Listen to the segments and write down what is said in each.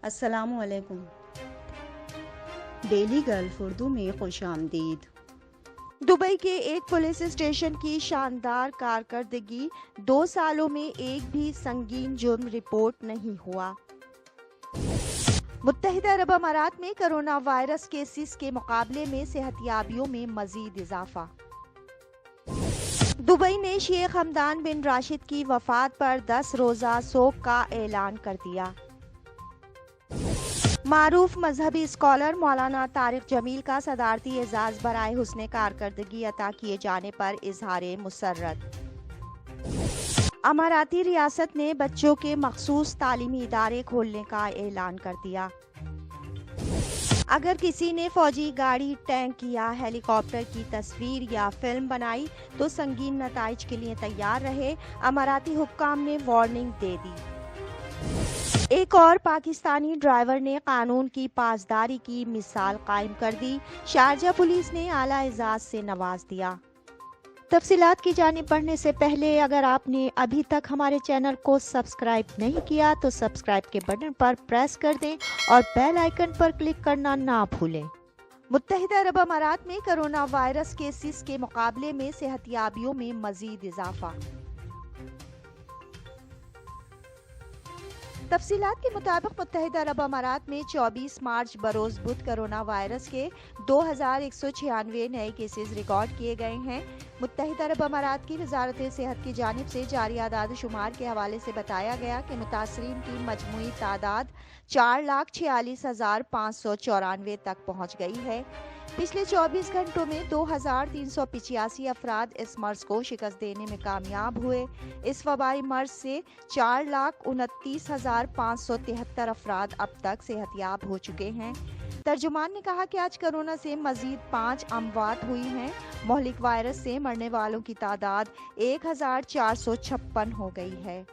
السلام علیکم۔ Daily golf Urdu میں خوش آمدید۔ دبئی کے ایک پولیس اسٹیشن کی شاندار کارکردگی، 2 سالوں میں ایک بھی سنگین جرم رپورٹ نہیں ہوا۔ متحدہ عرب امارات میں کرونا وائرس کیسز کے مقابلے میں صحت یابیوں میں مزید اضافہ۔ دبئی نے شیخ حمدان بن راشد کی وفات پر 10 روزہ سوگ کا اعلان کر دیا۔ معروف مذہبی اسکالر مولانا طارق جمیل کا صدارتی اعزاز برائے حسن کارکردگی عطا کیے جانے پر اظہار مسرت۔ اماراتی ریاست نے بچوں کے مخصوص تعلیمی ادارے کھولنے کا اعلان کر دیا۔ اگر کسی نے فوجی گاڑی، ٹینک یا ہیلی کاپٹر کی تصویر یا فلم بنائی تو سنگین نتائج کے لیے تیار رہے، اماراتی حکام نے وارننگ دے دی۔ ایک اور پاکستانی ڈرائیور نے قانون کی پاسداری کی مثال قائم کر دی، شارجہ پولیس نے اعلیٰ اعزاز سے نواز دیا۔ تفصیلات کی جانب بڑھنے سے پہلے اگر آپ نے ابھی تک ہمارے چینل کو سبسکرائب نہیں کیا تو سبسکرائب کے بٹن پر پریس کر دیں اور بیل آئیکن پر کلک کرنا نہ بھولیں۔ متحدہ عرب امارات میں کرونا وائرس کیسز کے مقابلے میں صحت یابیوں میں مزید اضافہ۔ تفصیلات کے مطابق متحدہ عرب امارات میں 24 مارچ بروز بدھ کرونا وائرس کے 2196 نئے کیسز ریکارڈ کیے گئے ہیں۔ متحدہ عرب امارات کی وزارت صحت کی جانب سے جاری اعداد و شمار کے حوالے سے بتایا گیا کہ متاثرین کی مجموعی تعداد 4,46,594 تک پہنچ گئی ہے۔ پچھلے 24 گھنٹوں میں 2,385 افراد اس مرض کو شکست دینے میں کامیاب ہوئے۔ اس وبائی مرض سے 4,29,573 افراد اب تک صحت یاب ہو چکے ہیں۔ ترجمان نے کہا کہ آج کرونا سے مزید 5 اموات ہوئی ہیں۔ مہلک وائرس سے مرنے والوں کی تعداد 1,456 ہو گئی ہے۔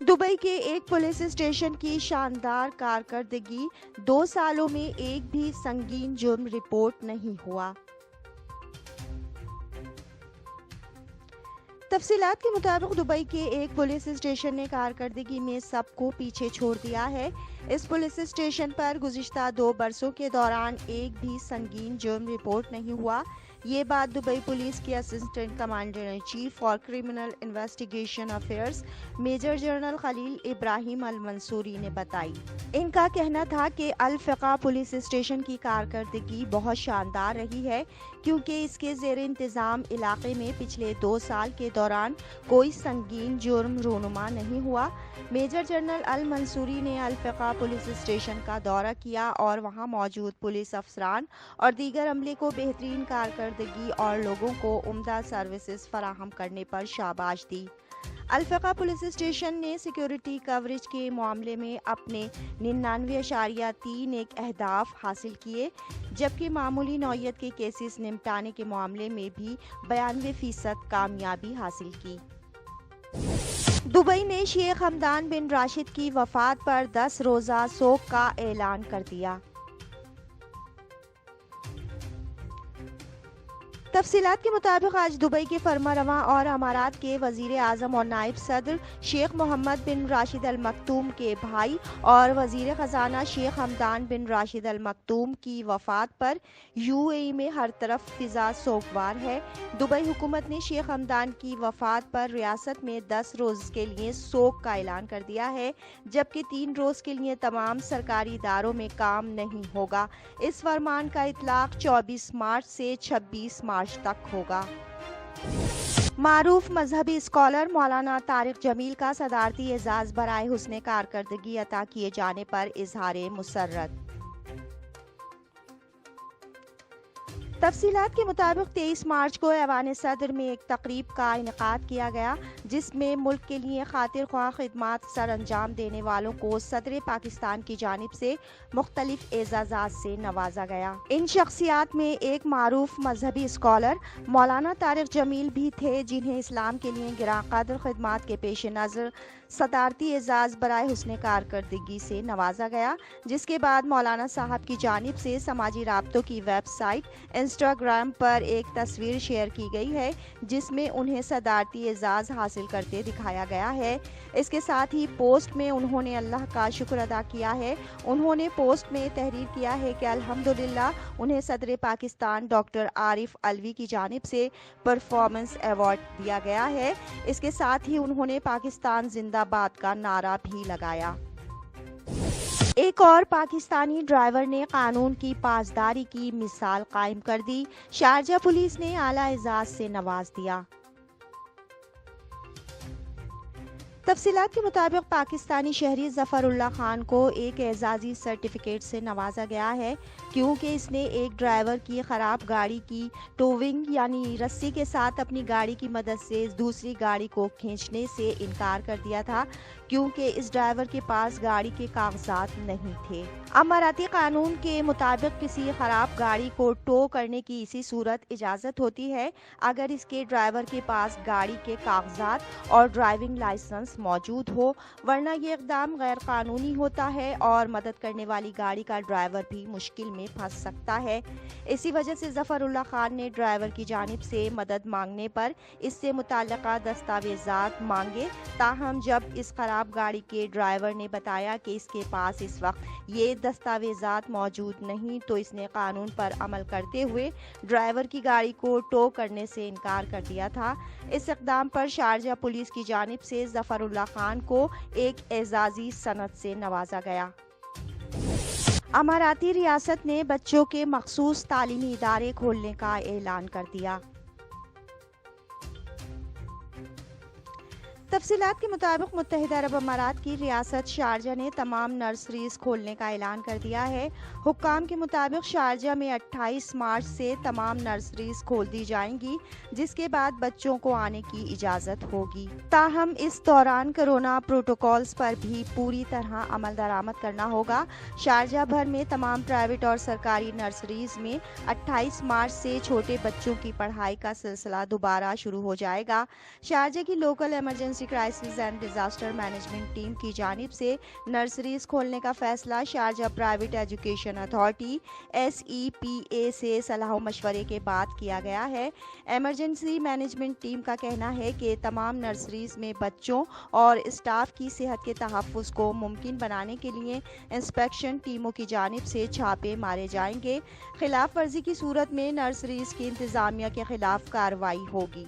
دبئی کے ایک پولیس اسٹیشن کی شاندار کارکردگی، 2 سالوں میں ایک بھی سنگین جرم رپورٹ نہیں ہوا۔ تفصیلات کے مطابق دبئی کے ایک پولیس اسٹیشن نے کارکردگی میں سب کو پیچھے چھوڑ دیا ہے۔ اس پولیس اسٹیشن پر گزشتہ 2 برسوں کے دوران ایک بھی سنگین جرم رپورٹ نہیں ہوا۔ یہ بات دبئی پولیس کے assistant commander in chief for criminal investigation affairs major general Khalil Ibrahim Al Mansouri نے بتائی۔ ان کا کہنا تھا کہ الفقہ پولیس اسٹیشن کی کارکردگی بہت شاندار رہی ہے کیونکہ اس کے زیر انتظام علاقے میں پچھلے 2 سال کے دوران کوئی سنگین جرم رونما نہیں ہوا۔ میجر جنرل المنصوری نے الفقہ پولیس اسٹیشن کا دورہ کیا اور وہاں موجود پولیس افسران اور دیگر عملے کو بہترین کارکردگی اور لوگوں کو عمدہ سروسز فراہم کرنے پر شاباش دی۔ الفقہ پولیس اسٹیشن نے سیکیورٹی کوریج کے معاملے میں اپنے 99.31 اہداف حاصل کیے، جبکہ معمولی نوعیت کے کیسز نمٹانے کے معاملے میں بھی 92% کامیابی حاصل کی۔ دبئی نے شیخ حمدان بن راشد کی وفات پر 10 روزہ سوگ کا اعلان کر دیا۔ تفصیلات کے مطابق آج دبئی کے فرمانروا اور امارات کے وزیر اعظم اور نائب صدر شیخ محمد بن راشد المکتوم کے بھائی اور وزیر خزانہ شیخ حمدان بن راشد المکتوم کی وفات پر UAE میں ہر طرف فضا سوگوار ہے۔ دبئی حکومت نے شیخ حمدان کی وفات پر ریاست میں 10 روز کے لیے سوگ کا اعلان کر دیا ہے، جبکہ 3 روز کے لیے تمام سرکاری اداروں میں کام نہیں ہوگا۔ اس فرمان کا اطلاق 24 مارچ سے 26 مارچ تک ہوگا۔ معروف مذہبی اسکالر مولانا طارق جمیل کا صدارتی اعزاز برائے حسن کارکردگی عطا کیے جانے پر اظہار مسرت۔ تفصیلات کے مطابق 23 مارچ کو ایوان صدر میں ایک تقریب کا انعقاد کیا گیا جس میں ملک کے لیے خاطر خواہ خدمات سر انجام دینے والوں کو صدر پاکستان کی جانب سے مختلف اعزازات سے نوازا گیا۔ ان شخصیات میں ایک معروف مذہبی اسکالر مولانا طارق جمیل بھی تھے، جنہیں اسلام کے لیے گراں قدر خدمات کے پیش نظر صدارتی اعزاز برائے حسن کارکردگی سے نوازا گیا، جس کے بعد مولانا صاحب کی جانب سے سماجی رابطوں کی ویب سائٹ انسٹاگرام پر ایک تصویر شیئر کی گئی ہے جس میں انہیں صدارتی اعزاز حاصل کرتے دکھایا گیا ہے۔ اس کے ساتھ ہی پوسٹ میں انہوں نے اللہ کا شکر ادا کیا ہے۔ انہوں نے پوسٹ میں تحریر کیا ہے کہ الحمدللہ انہیں صدر پاکستان ڈاکٹر عارف علوی کی جانب سے پرفارمنس ایوارڈ دیا گیا ہے۔ اس کے ساتھ ہی انہوں نے پاکستان زندہ باد کا نعرہ بھی لگایا۔ ایک اور پاکستانی ڈرائیور نے قانون کی پاسداری کی مثال قائم کر دی، شارجہ پولیس نے اعلیٰ اعزاز سے نواز دیا۔ تفصیلات کے مطابق پاکستانی شہری ظفر اللہ خان کو ایک اعزازی سرٹیفکیٹ سے نوازا گیا ہے کیونکہ اس نے ایک ڈرائیور کی خراب گاڑی کی ٹوونگ یعنی رسی کے ساتھ اپنی گاڑی کی مدد سے دوسری گاڑی کو کھینچنے سے انکار کر دیا تھا کیونکہ اس ڈرائیور کے پاس گاڑی کے کاغذات نہیں تھے۔ اماراتی قانون کے مطابق کسی خراب گاڑی کو ٹو کرنے کی اسی صورت اجازت ہوتی ہے اگر اس کے ڈرائیور کے پاس گاڑی کے کاغذات اور ڈرائیونگ لائسنس موجود ہو، ورنہ یہ اقدام غیر قانونی ہوتا ہے اور مدد کرنے والی گاڑی کا ڈرائیور بھی مشکل میں پھنس سکتا ہے۔ اسی وجہ سے ظفر اللہ خان نے ڈرائیور کی جانب سے مدد مانگنے پر اس سے متعلقہ دستاویزات مانگے، تاہم جب اس خراب گاڑی کے ڈرائیور نے بتایا کہ اس کے پاس اس وقت یہ دستاویزات موجود نہیں تو اس نے قانون پر عمل کرتے ہوئے ڈرائیور کی گاڑی کو ٹو کرنے سے انکار کر دیا تھا۔ اس اقدام پر شارجہ پولیس کی جانب سے ظفر اللہ خان کو ایک اعزازی سند سے نوازا گیا۔ اماراتی ریاست نے بچوں کے مخصوص تعلیمی ادارے کھولنے کا اعلان کر دیا۔ تفصیلات کے مطابق متحدہ عرب امارات کی ریاست شارجہ نے تمام نرسریز کھولنے کا اعلان کر دیا ہے۔ حکام کے مطابق شارجہ میں 28 مارچ سے تمام نرسریز کھول دی جائیں گی، جس کے بعد بچوں کو آنے کی اجازت ہوگی۔ تاہم اس دوران کرونا پروٹوکولز پر بھی پوری طرح عمل درآمد کرنا ہوگا۔ شارجہ بھر میں تمام پرائیویٹ اور سرکاری نرسریز میں 28 مارچ سے چھوٹے بچوں کی پڑھائی کا سلسلہ دوبارہ شروع ہو جائے گا۔ شارجہ کی local emergency crisis and disaster management team کی جانب سے نرسریز کھولنے کا فیصلہ Sharjah private education authority SEPA سے صلاح و مشورے کے بعد کیا گیا ہے۔ ایمرجنسی مینجمنٹ ٹیم کا کہنا ہے کہ تمام نرسریز میں بچوں اور اسٹاف کی صحت کے تحفظ کو ممکن بنانے کے لیے انسپیکشن ٹیموں کی جانب سے چھاپے مارے جائیں گے۔ خلاف ورزی کی صورت میں نرسریز کی انتظامیہ کے خلاف کارروائی ہوگی۔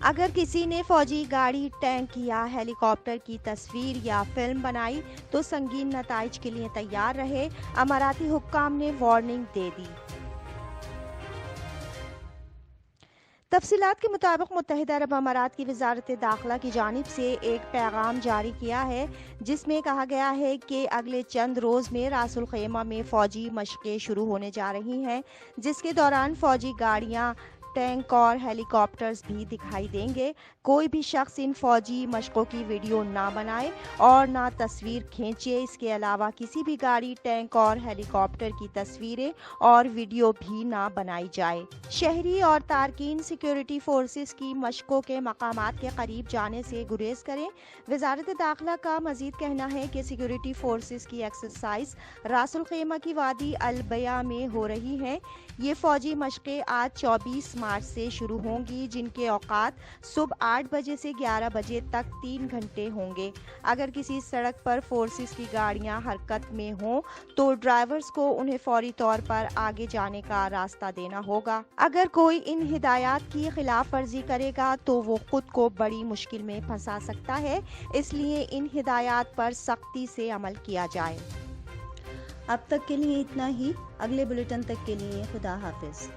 اگر کسی نے فوجی گاڑی، ٹینک یا ہیلی کاپٹر کی تصویر یا فلم بنائی تو سنگین نتائج کے لیے تیار رہے، اماراتی حکام نے وارننگ دے دی۔ تفصیلات کے مطابق متحدہ عرب امارات کی وزارت داخلہ کی جانب سے ایک پیغام جاری کیا ہے جس میں کہا گیا ہے کہ اگلے چند روز میں راس الخیمہ میں فوجی مشقیں شروع ہونے جا رہی ہیں، جس کے دوران فوجی گاڑیاں، ٹینک اور ہیلی کاپٹرز بھی دکھائی دیں گے۔ کوئی بھی شخص ان فوجی مشقوں کی ویڈیو نہ بنائے اور نہ تصویر کھینچے۔ اس کے علاوہ کسی بھی گاڑی، ٹینک اور ہیلی کاپٹر کی تصویریں اور ویڈیو بھی نہ بنائی جائے۔ شہری اور تارکین سیکیورٹی فورسز کی مشقوں کے مقامات کے قریب جانے سے گریز کریں۔ وزارت داخلہ کا مزید کہنا ہے کہ سیکیورٹی فورسز کی ایکسرسائز راس الخیمہ کی وادی البیہ میں ہو رہی ہیں۔ یہ فوجی مشقیں آج 24 مارچ سے شروع ہوں گی، جن کے اوقات صبح 8 بجے سے 11 بجے تک 3 گھنٹے ہوں گے۔ اگر کسی سڑک پر فورسز کی گاڑیاں حرکت میں ہوں تو ڈرائیورز کو انہیں فوری طور پر آگے جانے کا راستہ دینا ہوگا۔ اگر کوئی ان ہدایات کی خلاف ورزی کرے گا تو وہ خود کو بڑی مشکل میں پھنسا سکتا ہے، اس لیے ان ہدایات پر سختی سے عمل کیا جائے۔ اب تک کے لیے اتنا ہی۔ اگلے بلیٹن تک کے لیے خدا حافظ۔